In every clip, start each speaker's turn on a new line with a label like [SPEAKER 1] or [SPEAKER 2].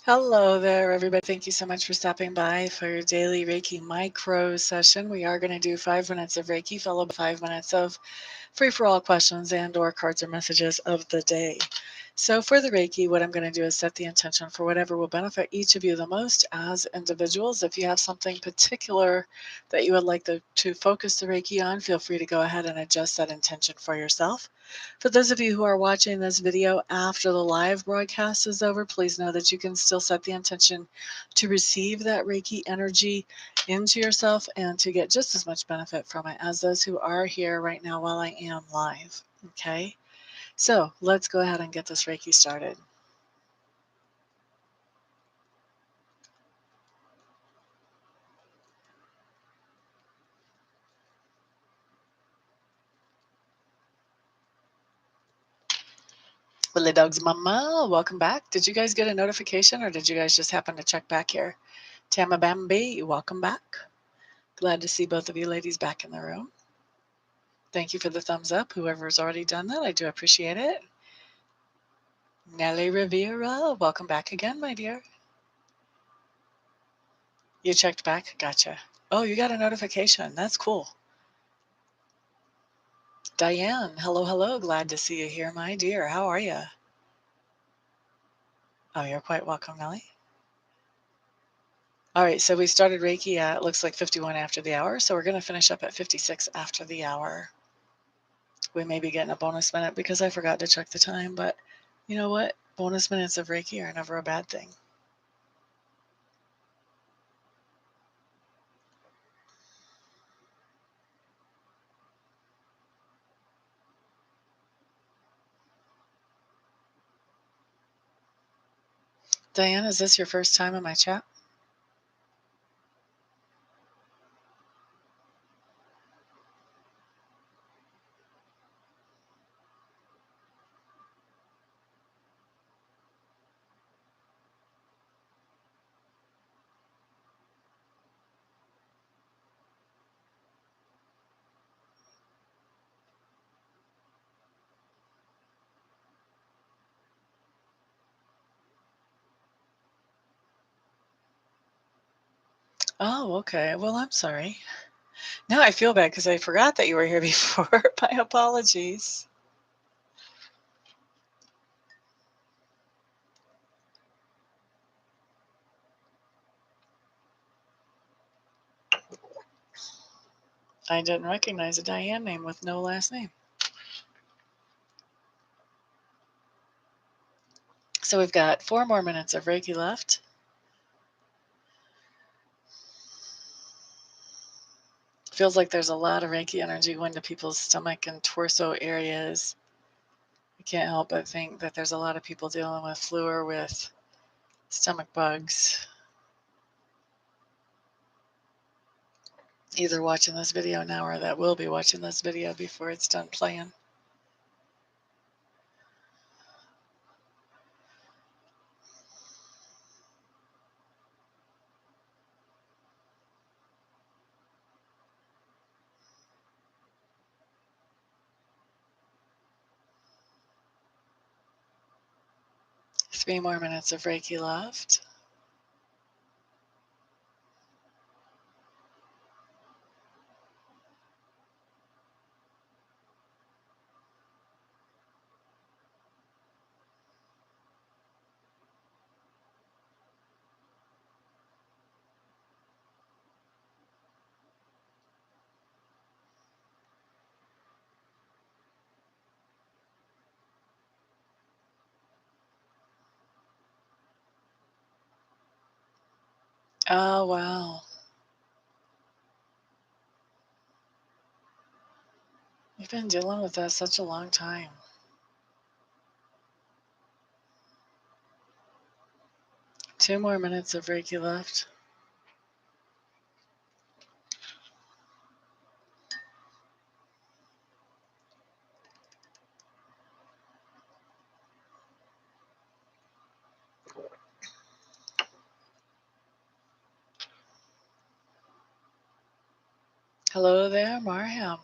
[SPEAKER 1] Hello there, everybody. Thank you so much for stopping by for your daily Reiki micro session. We are going to do 5 minutes of Reiki, followed by 5 minutes of free-for-all questions and or cards or messages of the day. So for the Reiki, what I'm going to do is set the intention for whatever will benefit each of you the most as individuals. If you have something particular that you would like to focus the Reiki on, feel free to go ahead and adjust that intention for yourself. For those of you who are watching this video after the live broadcast is over, please know that you can still set the intention to receive that Reiki energy into yourself and to get just as much benefit from it as those who are here right now while I am live. Okay, so let's go ahead and get this Reiki started. Willie Dog's Mama, welcome back. Did you guys get a notification or did you guys just happen to check back here? Tama Bambi, welcome back. Glad to see both of you ladies back in the room. Thank you for the thumbs up. Whoever's already done that, I do appreciate it. Nelly Rivera, welcome back again, my dear. You checked back? Gotcha. Oh, you got a notification. That's cool. Diane, hello, hello. Glad to see you here, my dear. How are you? Oh, you're quite welcome, Nelly. All right, so we started Reiki at, it looks like 51 after the hour, so we're going to finish up at 56 after the hour. We may be getting a bonus minute because I forgot to check the time, but you know what? Bonus minutes of Reiki are never a bad thing. Diane, is this your first time in my chat? Oh, okay. Well, I'm sorry. Now I feel bad because I forgot that you were here before. My apologies. I didn't recognize a Diane name with no last name. So we've got 4 more minutes of Reiki left. Feels like there's a lot of Reiki energy going to people's stomach and torso areas. I can't help but think that there's a lot of people dealing with flu or with stomach bugs. Either watching this video now or that will be watching this video before it's done playing. Three more minutes of Reiki left. Oh, wow. You've been dealing with that such a long time. 2 more minutes of Reiki left. Hello there, Marham.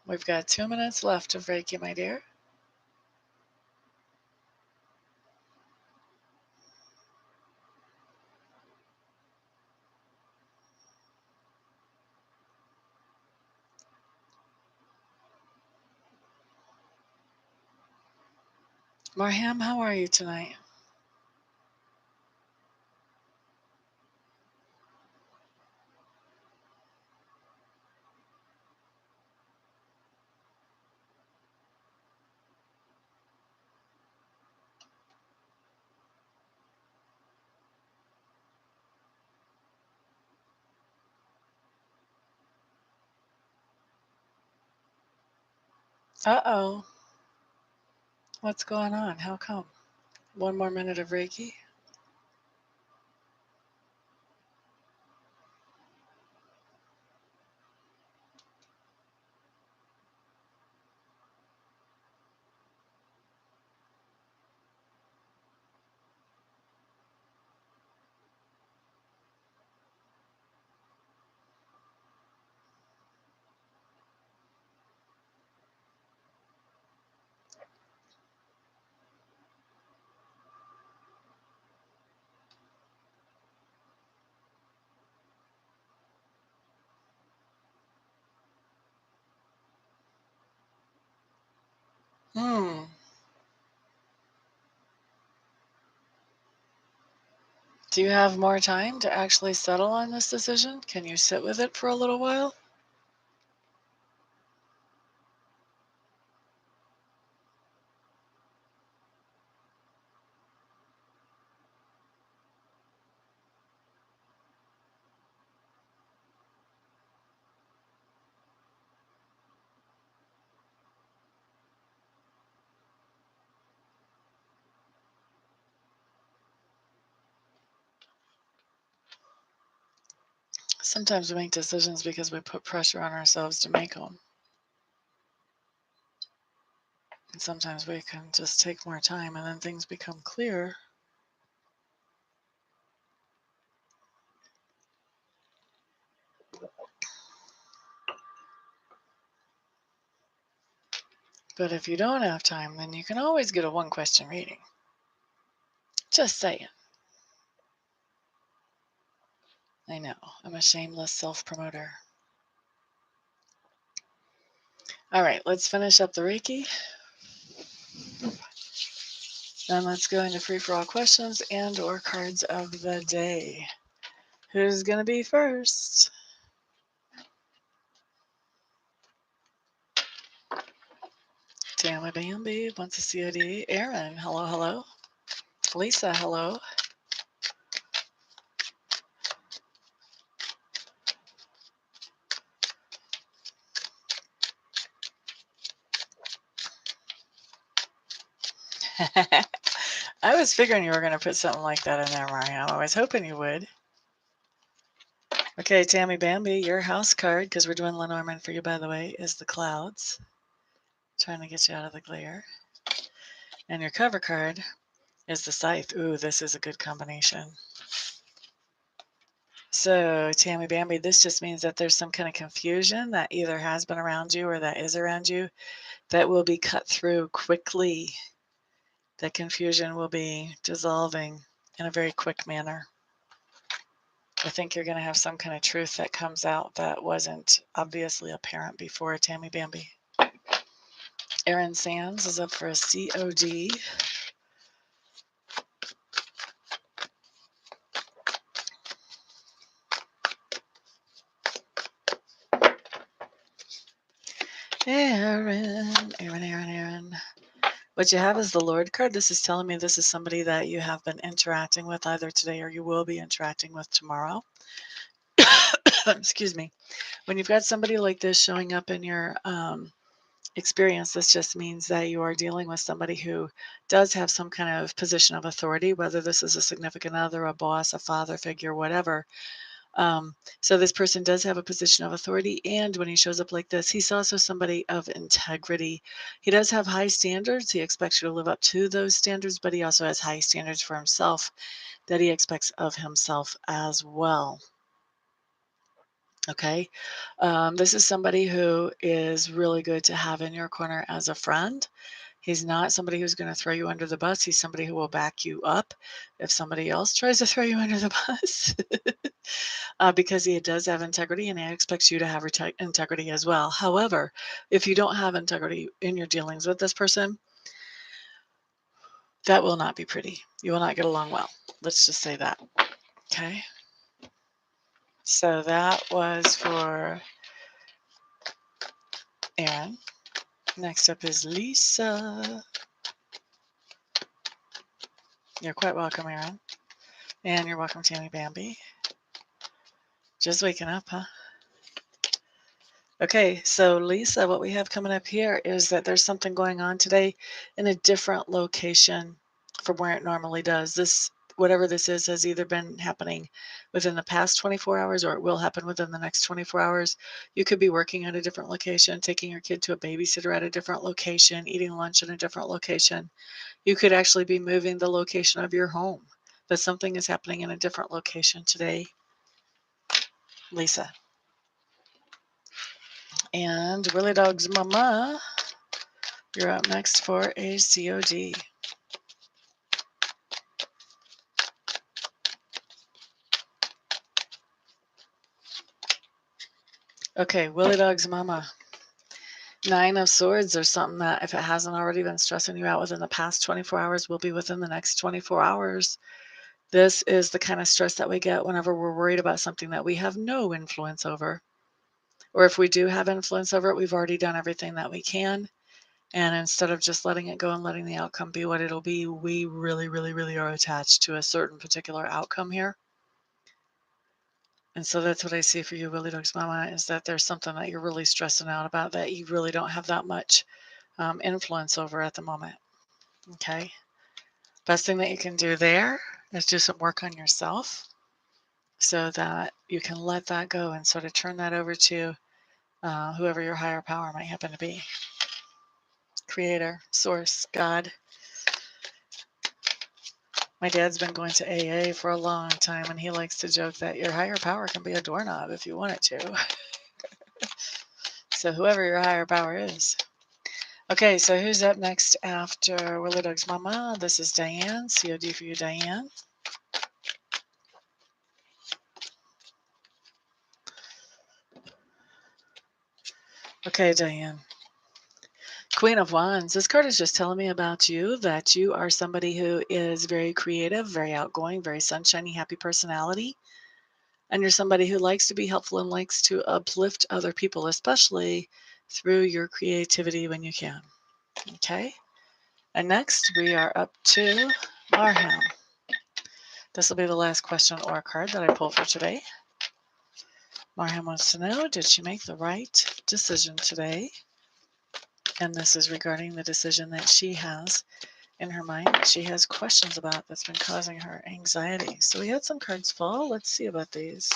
[SPEAKER 1] We've got 2 minutes left of Reiki, my dear. Marham, how are you tonight? Uh-oh. What's going on? How come? One more minute of Reiki? Hmm. Do you have more time to actually settle on this decision? Can you sit with it for a little while? Sometimes we make decisions because we put pressure on ourselves to make them. And sometimes we can just take more time and then things become clear. But if you don't have time, then you can always get a one-question reading. Just saying. I know, I'm a shameless self-promoter. All right, let's finish up the Reiki. Then let's go into free-for-all questions and or cards of the day. Who's going to be first? Tammy Bambi wants a COD. Aaron, hello, hello. Lisa, hello. I was figuring you were going to put something like that in there, Mario. I was hoping you would. Okay, Tammy Bambi, your house card, because we're doing Lenormand for you, by the way, is the clouds. Trying to get you out of the glare. And your cover card is the scythe. Ooh, this is a good combination. So, Tammy Bambi, this just means that there's some kind of confusion that either has been around you or that is around you that will be cut through quickly. That confusion will be dissolving in a very quick manner. I think you're going to have some kind of truth that comes out that wasn't obviously apparent before, Tammy Bambi. Aaron Sands is up for a COD. Aaron. What you have is the Lord card. This is telling me this is somebody that you have been interacting with either today or you will be interacting with tomorrow. Excuse me. When you've got somebody like this showing up in your experience, this just means that you are dealing with somebody who does have some kind of position of authority, whether this is a significant other, a boss, a father figure, whatever. So this person does have a position of authority, and when he shows up like this, he's also somebody of integrity. He does have high standards. He expects you to live up to those standards, but he also has high standards for himself that he expects of himself as well. Okay. This is somebody who is really good to have in your corner as a friend. He's not somebody who's going to throw you under the bus. He's somebody who will back you up if somebody else tries to throw you under the bus. Because he does have integrity and he expects you to have integrity as well. However, if you don't have integrity in your dealings with this person, That will not be pretty. You will not get along well. Let's just say that. Okay. So that was for Aaron. Next up is Lisa. You're quite welcome, Aaron. And you're welcome, Tammy Bambi. Just waking up, huh? Okay, so Lisa, what we have coming up here is that there's something going on today in a different location from where it normally does. This, whatever this is, has either been happening within the past 24 hours or it will happen within the next 24 hours. You could be working at a different location, taking your kid to a babysitter at a different location, eating lunch in a different location. You could actually be moving the location of your home, but something is happening in a different location today, Lisa. And Willie Dog's mama, you're up next for a COD. Okay, Willie Dog's mama. 9 of Swords or something that if it hasn't already been stressing you out within the past 24 hours, will be within the next 24 hours. This is the kind of stress that we get whenever we're worried about something that we have no influence over. Or if we do have influence over it, we've already done everything that we can. And instead of just letting it go and letting the outcome be what it'll be, we really, really, really are attached to a certain particular outcome here. And so that's what I see for you, Willie Dog's mama, is that there's something that you're really stressing out about that you really don't have that much influence over at the moment. Okay. Best thing that you can do there is do some work on yourself so that you can let that go and sort of turn that over to whoever your higher power might happen to be. Creator, source, God. My dad's been going to AA for a long time, and he likes to joke that your higher power can be a doorknob if you want it to. So whoever your higher power is. Okay, so who's up next after Willie Dog's mama? This is Diane. COD for you, Diane. Okay, Diane. Queen of Wands. This card is just telling me about you, that you are somebody who is very creative, very outgoing, very sunshiny, happy personality. And you're somebody who likes to be helpful and likes to uplift other people, especially through your creativity when you can. Okay? And next, we are up to Marham. This will be the last question or card that I pull for today. Marham wants to know, did she make the right decision today? And this is regarding the decision that she has in her mind that she has questions about that's been causing her anxiety. So we had some cards fall. Let's see about these.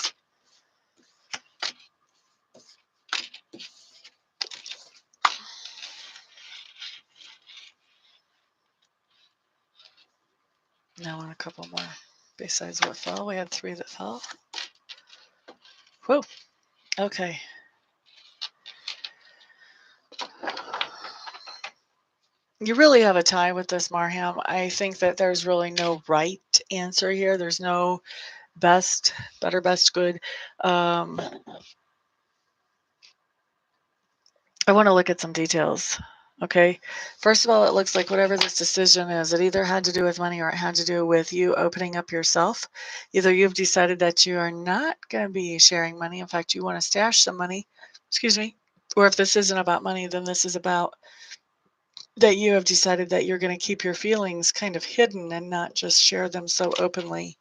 [SPEAKER 1] Now on a couple more. Besides what fell, we had 3 that fell. Whoa. Okay. You really have a tie with this, Marham. I think that there's really no right answer here. There's no best, better, best, good. I want to look at some details. Okay. First of all, it looks like whatever this decision is, it either had to do with money or it had to do with you opening up yourself. Either you've decided that you are not going to be sharing money. In fact, you want to stash some money. Excuse me. Or if this isn't about money, then this is about that you have decided that you're going to keep your feelings kind of hidden and not just share them so openly.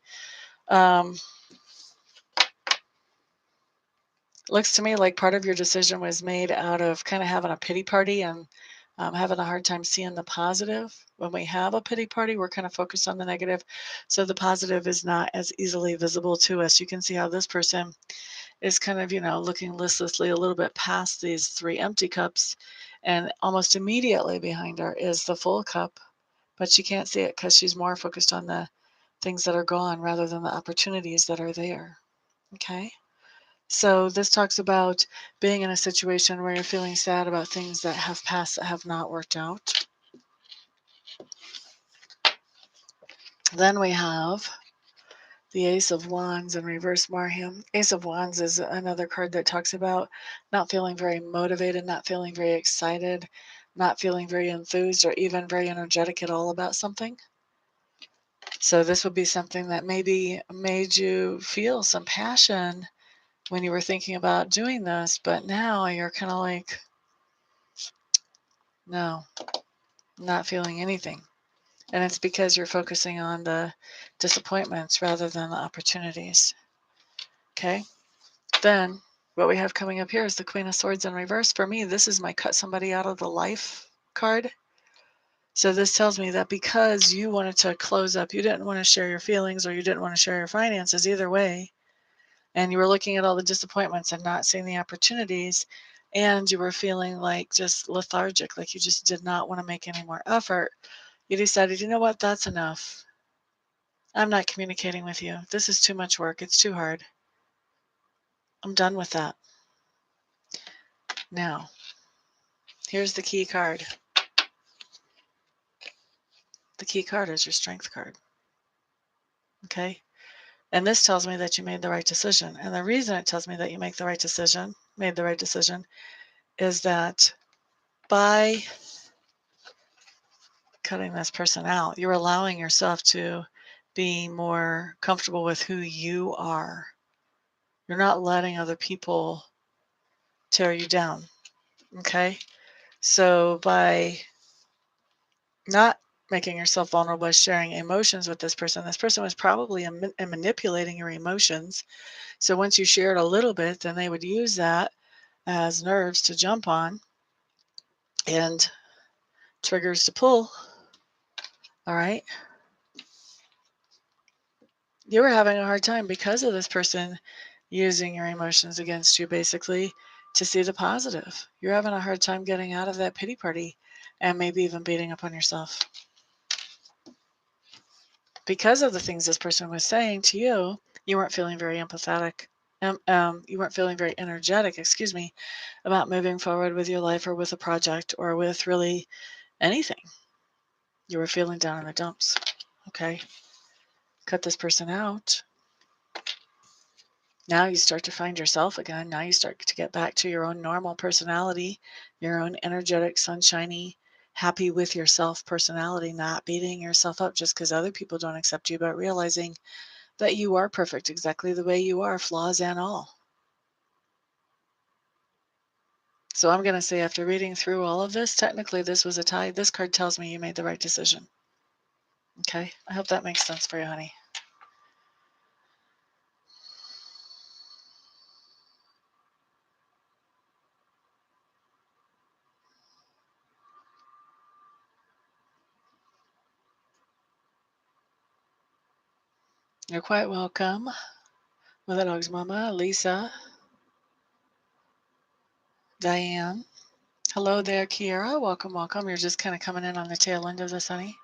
[SPEAKER 1] Looks to me like part of your decision was made out of kind of having a pity party and having a hard time seeing the positive. When we have a pity party, we're kind of focused on the negative. So the positive is not as easily visible to us. You can see how this person is kind of, looking listlessly a little bit past these 3 empty cups. And almost immediately behind her is the full cup. But she can't see it because she's more focused on the things that are gone rather than the opportunities that are there. Okay. So this talks about being in a situation where you're feeling sad about things that have passed that have not worked out. Then we have the Ace of Wands in reverse, Marham. Ace of Wands is another card that talks about not feeling very motivated, not feeling very excited, not feeling very enthused or even very energetic at all about something. So this would be something that maybe made you feel some passion when you were thinking about doing this, but now you're kind of like, no, not feeling anything. And it's because you're focusing on the disappointments rather than the opportunities. Okay? Then what we have coming up here is the Queen of Swords in reverse. For me, this is my cut somebody out of the life card. So this tells me that because you wanted to close up, you didn't want to share your feelings or you didn't want to share your finances either way, and you were looking at all the disappointments and not seeing the opportunities, and you were feeling like just lethargic, like you just did not want to make any more effort, you decided, you know what, that's enough. I'm not communicating with you. This is too much work. It's too hard. I'm done with that. Now, here's the key card. The key card is your strength card. Okay? And this tells me that you made the right decision. And the reason it tells me that you made the right decision, is that by cutting this person out, you're allowing yourself to be more comfortable with who you are. You're not letting other people tear you down. Okay? So by not making yourself vulnerable by sharing emotions with this person was probably manipulating your emotions. So once you shared a little bit, then they would use that as nerves to jump on and triggers to pull. All right. You were having a hard time because of this person using your emotions against you, basically, to see the positive. You're having a hard time getting out of that pity party and maybe even beating up on yourself. Because of the things this person was saying to you, you weren't feeling very empathetic. You weren't feeling very energetic, about moving forward with your life or with a project or with really anything. You were feeling down in the dumps. Okay. Cut this person out. Now you start to find yourself again. Now you start to get back to your own normal personality, your own energetic, sunshiny, happy with yourself personality, not beating yourself up just because other people don't accept you, but realizing that you are perfect exactly the way you are, flaws and all. So I'm going to say, after reading through all of this, technically this was a tie. This card tells me you made the right decision. Okay? I hope that makes sense for you, honey. You're quite welcome. Mother Dog's Mama, Lisa, Diane. Hello there, Kiera. Welcome, welcome. You're just kind of coming in on the tail end of this, honey.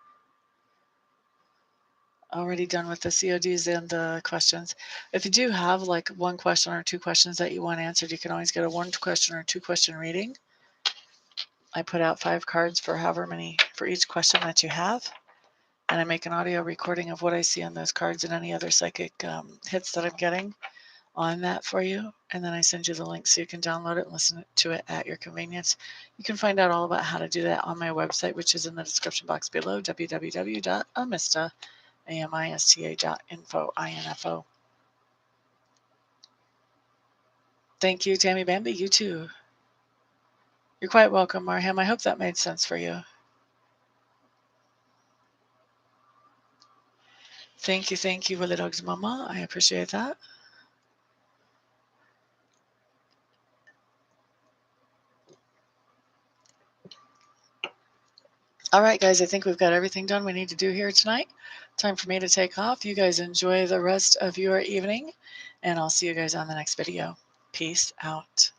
[SPEAKER 1] Already done with the CODs and the questions. If you do have like one question or two questions that you want answered, you can always get a 1 question or 2 question reading. I put out 5 cards for however many for each question that you have. And I make an audio recording of what I see on those cards and any other psychic hits that I'm getting on that for you. And then I send you the link so you can download it and listen to it at your convenience. You can find out all about how to do that on my website, which is in the description box below, www.amista.info. Thank you, Tammy Bambi. You too. You're quite welcome, Marham. I hope that made sense for you. Thank you, Willie Dog's Mama. I appreciate that. All right, guys, I think we've got everything done we need to do here tonight. Time for me to take off. You guys enjoy the rest of your evening, and I'll see you guys on the next video. Peace out.